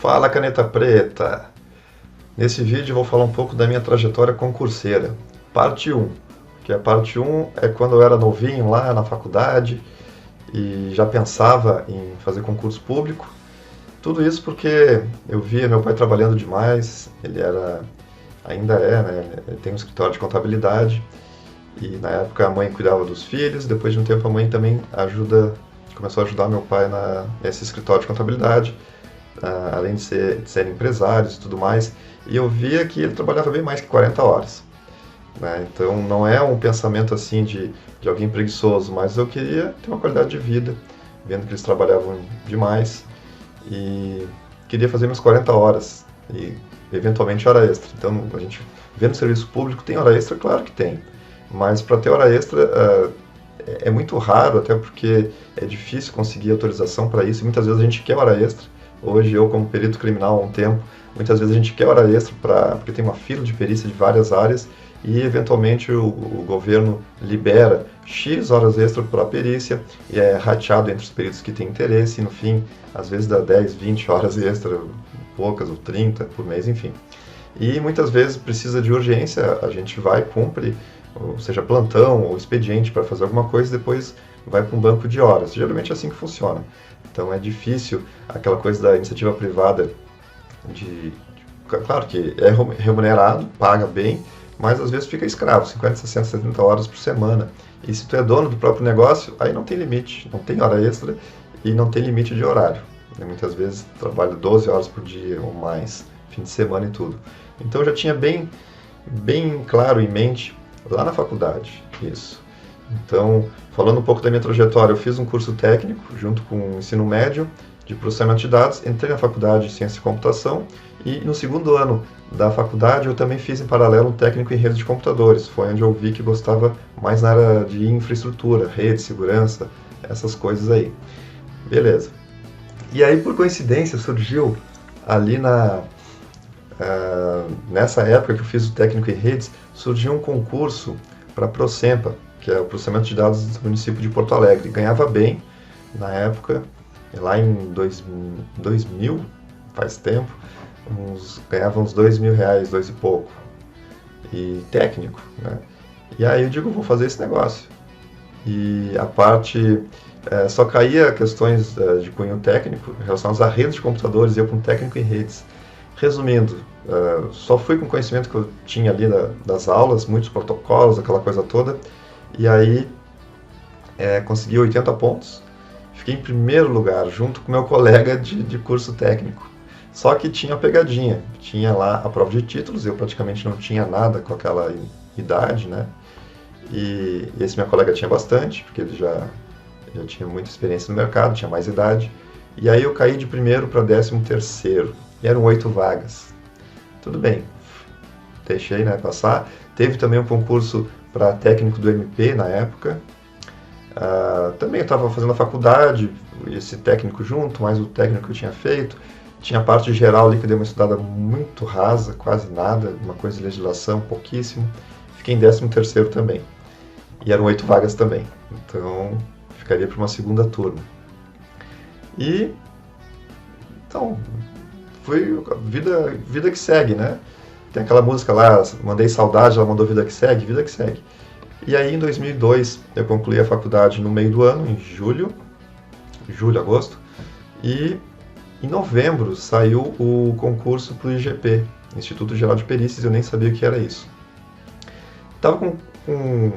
Fala, Caneta Preta! Nesse vídeo eu vou falar um pouco da minha trajetória concurseira. Parte 1, que a parte 1 é quando eu era novinho lá na faculdade e já pensava em fazer concurso público. Tudo isso porque eu via meu pai trabalhando demais, ainda é, né? Ele tem um escritório de contabilidade e na época a mãe cuidava dos filhos, depois de um tempo a mãe também começou a ajudar meu pai nesse escritório de contabilidade. Além de serem empresários e tudo mais, e eu via que ele trabalhava bem mais que 40 horas. Né? Então não é um pensamento assim de alguém preguiçoso, mas eu queria ter uma qualidade de vida, vendo que eles trabalhavam demais, e queria fazer minhas 40 horas, e eventualmente hora extra. Então a gente vê no serviço público, tem hora extra? Claro que tem, mas para ter hora extra é muito raro, até porque é difícil conseguir autorização para isso, e muitas vezes a gente quer hora extra. Hoje eu, como perito criminal há um tempo, muitas vezes a gente quer hora extra porque tem uma fila de perícia de várias áreas e eventualmente o governo libera X horas extra para a perícia e é rateado entre os peritos que têm interesse e no fim, às vezes dá 10, 20 horas extra, poucas ou 30 por mês, enfim. E muitas vezes precisa de urgência, a gente vai, cumpre, ou seja, plantão ou expediente para fazer alguma coisa e depois vai para um banco de horas. Geralmente é assim que funciona. Então é difícil aquela coisa da iniciativa privada claro que é remunerado, paga bem, mas às vezes fica escravo, 50, 60, 70 horas por semana. E se tu é dono do próprio negócio, aí não tem limite, não tem hora extra e não tem limite de horário. Muitas vezes trabalho 12 horas por dia ou mais, fim de semana e tudo. Então eu já tinha bem claro em mente lá na faculdade isso. Então, falando um pouco da minha trajetória, eu fiz um curso técnico junto com o ensino médio de processamento de dados, entrei na faculdade de ciência e computação e no segundo ano da faculdade eu também fiz em paralelo um técnico em rede de computadores. Foi onde eu vi que gostava mais na área de infraestrutura, rede, segurança, essas coisas aí. Beleza. E aí, por coincidência, surgiu ali nessa época que eu fiz o técnico em redes, surgiu um concurso para a Procempa, que é o processamento de dados do município de Porto Alegre. Ganhava bem na época, lá em 2000, faz tempo, ganhava uns R$2.000, dois e pouco, e técnico, né? E aí eu digo, vou fazer esse negócio. E a parte, só caía questões de cunho técnico relacionadas a redes de computadores, e eu com técnico em redes. Resumindo, só fui com o conhecimento que eu tinha ali das aulas, muitos protocolos, aquela coisa toda, e aí consegui 80 pontos, fiquei em primeiro lugar, junto com meu colega de curso técnico. Só que tinha a pegadinha, tinha lá a prova de títulos, eu praticamente não tinha nada com aquela idade, né? E esse meu colega tinha bastante, porque ele já tinha muita experiência no mercado, tinha mais idade. E aí eu caí de primeiro para 13º, e eram 8 vagas. Tudo bem, deixei, né, passar. Teve também um concurso para técnico do MP na época. Também eu estava fazendo a faculdade, esse técnico junto, mais o técnico que eu tinha feito. Tinha a parte geral ali que eu dei uma estudada muito rasa, quase nada, uma coisa de legislação, pouquíssimo. Fiquei em 13º também. E eram 8 vagas também. Então, ficaria para uma segunda turma. E, então, foi vida que segue, né? Tem aquela música lá, mandei saudade, ela mandou vida que segue. E aí em 2002 eu concluí a faculdade no meio do ano, em julho, agosto, e em novembro saiu o concurso para o IGP, Instituto Geral de Perícias, eu nem sabia o que era isso. Estava com um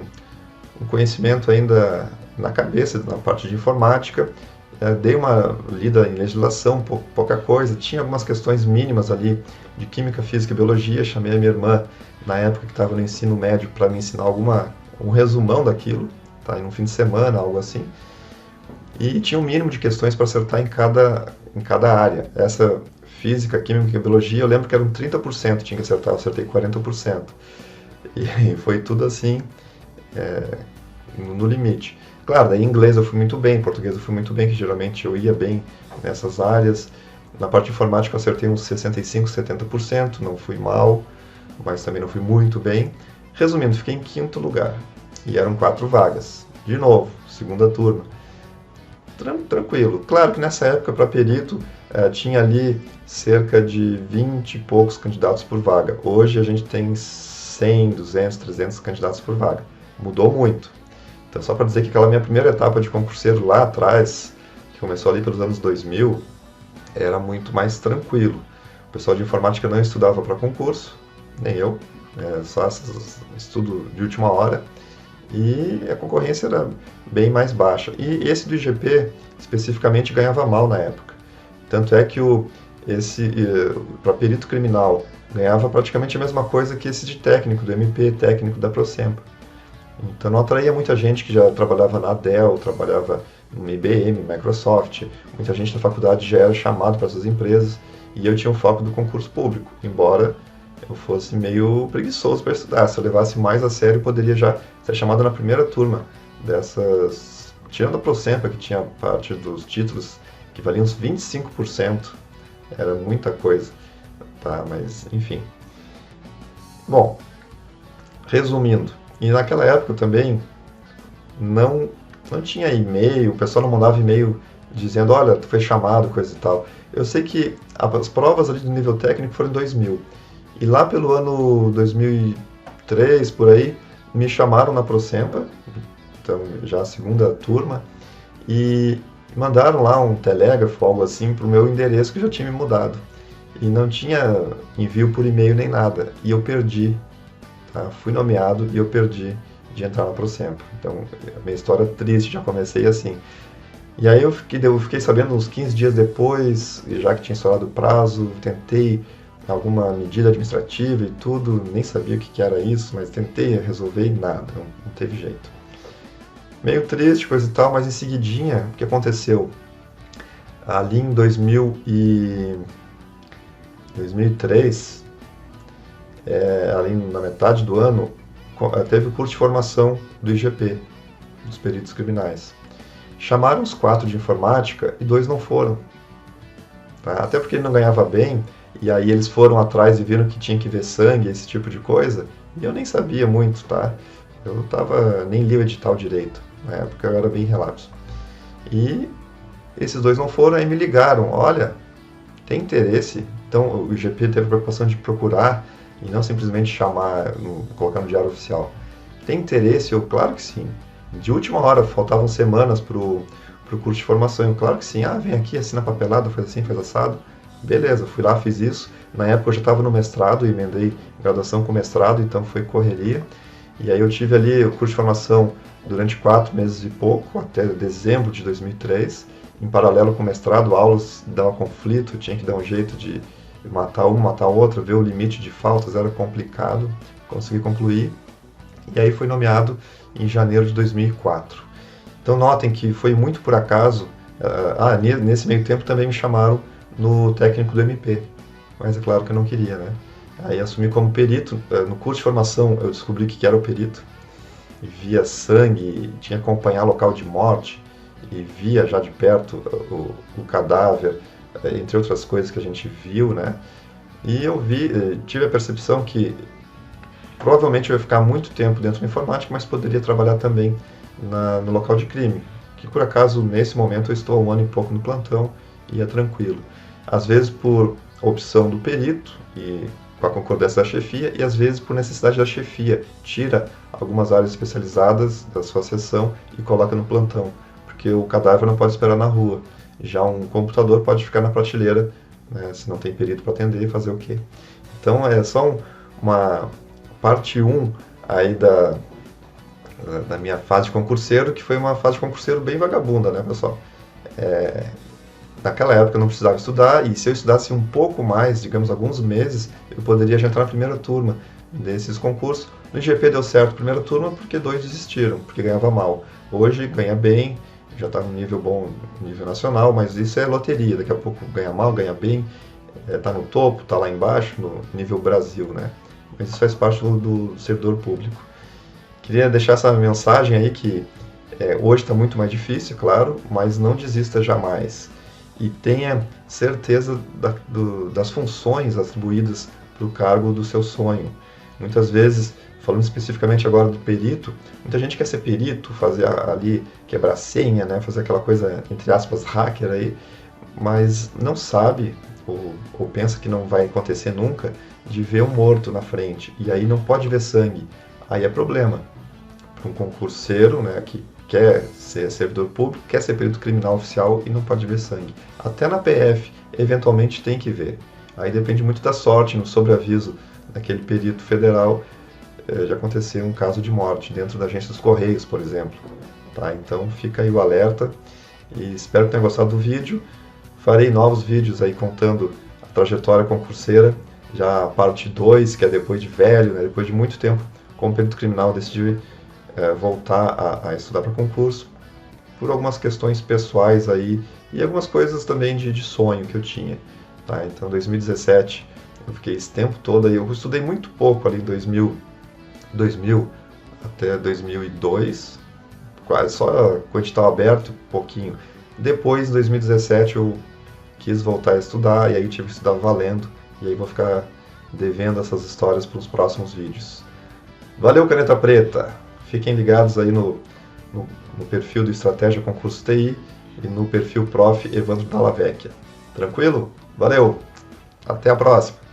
conhecimento ainda na cabeça, na parte de informática, dei uma lida em legislação, pouca coisa, tinha algumas questões mínimas ali de química, física e biologia, chamei a minha irmã na época que estava no ensino médio para me ensinar um resumão daquilo, tá, em um fim de semana, algo assim, e tinha um mínimo de questões para acertar em cada área. Essa física, química e biologia, eu lembro que eram 30%, tinha que acertar, eu acertei 40%, e foi tudo assim, no limite. Claro, daí em inglês eu fui muito bem, em português eu fui muito bem, que geralmente eu ia bem nessas áreas. Na parte informática eu acertei uns 65%, 70%, não fui mal, mas também não fui muito bem. Resumindo, fiquei em 5º lugar, e eram 4 vagas. De novo, segunda turma. tranquilo. Claro que nessa época, para perito, tinha ali cerca de 20 e poucos candidatos por vaga. Hoje a gente tem 100, 200, 300 candidatos por vaga. Mudou muito. Então, só para dizer que aquela minha primeira etapa de concurseiro lá atrás, que começou ali pelos anos 2000, era muito mais tranquilo. O pessoal de informática não estudava para concurso, nem eu, só estudo de última hora, e a concorrência era bem mais baixa. E esse do IGP, especificamente, ganhava mal na época. Tanto é que para perito criminal, ganhava praticamente a mesma coisa que esse de técnico, do MP, técnico da Prosempa. Então não atraía muita gente que já trabalhava na Dell, trabalhava no IBM, Microsoft. Muita gente na faculdade já era chamado para essas empresas, e eu tinha o foco do concurso público, embora eu fosse meio preguiçoso para estudar. Se eu levasse mais a sério, poderia já ser chamado na primeira turma dessas, tirando a Prosempa, que tinha parte dos títulos que valiam uns 25%, era muita coisa, tá? Mas enfim. Bom, resumindo, e naquela época também não tinha e-mail, o pessoal não mandava e-mail dizendo, olha, tu foi chamado, coisa e tal. Eu sei que as provas ali do nível técnico foram em 2000. E lá pelo ano 2003, por aí, me chamaram na Prosempa, então já a segunda turma, e mandaram lá um telégrafo, algo assim, para o meu endereço que já tinha me mudado. E não tinha envio por e-mail nem nada. E eu perdi, tá? Fui nomeado e eu perdi de entrar na Prosempa. Então, a minha história triste, já comecei assim. E aí eu fiquei sabendo uns 15 dias depois, já que tinha estourado o prazo, tentei alguma medida administrativa e tudo, nem sabia o que era isso, mas tentei resolver e nada, não teve jeito. Meio triste, coisa e tal, mas em seguidinha, o que aconteceu? Ali em 2003, ali na metade do ano, teve o curso de formação do IGP, dos peritos criminais. Chamaram os 4 de informática e 2 não foram. Tá? Até porque ele não ganhava bem, e aí eles foram atrás e viram que tinha que ver sangue, esse tipo de coisa, e eu nem sabia muito, tá? Eu nem li o edital direito, na época eu era bem relapso. E esses 2 não foram, aí me ligaram, olha, tem interesse? Então o IGP teve a preocupação de procurar e não simplesmente chamar, colocar no diário oficial. Tem interesse? Eu, claro que sim. De última hora, faltavam semanas pro curso de formação, eu, claro que sim. Vem aqui, assina papelada, faz assim, faz assado. Beleza, fui lá, fiz isso. Na época eu já estava no mestrado, emendei graduação com mestrado, então foi correria. E aí eu tive ali o curso de formação durante 4 meses e pouco, até dezembro de 2003. Em paralelo com o mestrado, aulas davam conflito, tinha que dar um jeito de matar uma, matar outra, ver o limite de faltas, era complicado, consegui concluir. E aí fui nomeado em janeiro de 2004. Então notem que foi muito por acaso, nesse meio tempo também me chamaram no técnico do MP, mas é claro que eu não queria, né? Aí assumi como perito, no curso de formação eu descobri o que era o perito, e via sangue, tinha que acompanhar local de morte, e via já de perto o cadáver, entre outras coisas que a gente viu, né? E eu tive a percepção que provavelmente eu ia ficar muito tempo dentro da informática, mas poderia trabalhar também no local de crime, que por acaso nesse momento eu estou há 1 ano e pouco no plantão e é tranquilo. Às vezes por opção do perito e com a concordância da chefia, e às vezes por necessidade da chefia, tira algumas áreas especializadas da sua seção e coloca no plantão, porque o cadáver não pode esperar na rua. Já um computador pode ficar na prateleira, né, se não tem perito para atender, e fazer o quê? Então é só uma parte 1 aí da minha fase de concurseiro, que foi uma fase de concurseiro bem vagabunda, né, pessoal? Naquela época eu não precisava estudar, e se eu estudasse um pouco mais, digamos alguns meses, eu poderia já entrar na primeira turma desses concursos. No IGP deu certo a primeira turma porque 2 desistiram, porque ganhava mal. Hoje ganha bem, já está num nível bom, nível nacional, mas isso é loteria, daqui a pouco ganha mal, ganha bem, está no topo, está lá embaixo, no nível Brasil, né? Mas isso faz parte do servidor público. Queria deixar essa mensagem aí que hoje está muito mais difícil, claro, mas não desista jamais. E tenha certeza das funções atribuídas para o cargo do seu sonho. Muitas vezes falando especificamente agora do perito, muita gente quer ser perito, fazer ali, quebrar senha, né, fazer aquela coisa, entre aspas, hacker aí, mas não sabe, ou pensa que não vai acontecer nunca, de ver um morto na frente, e aí não pode ver sangue. Aí é problema. Para um concurseiro, né, que quer ser servidor público, quer ser perito criminal oficial e não pode ver sangue. Até na PF, eventualmente tem que ver. Aí depende muito da sorte, no sobreaviso daquele perito federal, já aconteceu um caso de morte dentro da agência dos Correios, por exemplo. Tá? Então fica aí o alerta e espero que tenham gostado do vídeo. Farei novos vídeos aí contando a trajetória concurseira, já a parte 2, que é depois de velho, né, depois de muito tempo como perito criminal, decidi voltar a estudar para concurso, por algumas questões pessoais aí, e algumas coisas também de sonho que eu tinha. Tá? Então, em 2017, eu fiquei esse tempo todo aí, eu estudei muito pouco ali em 2000 até 2002, quase só com o edital aberto, pouquinho. Depois, em 2017, eu quis voltar a estudar, e aí tive que estudar valendo, e aí vou ficar devendo essas histórias para os próximos vídeos. Valeu, Caneta Preta! Fiquem ligados aí no perfil do Estratégia Concurso TI e no perfil Prof. Evandro Dalla Vecchia. Tranquilo? Valeu! Até a próxima!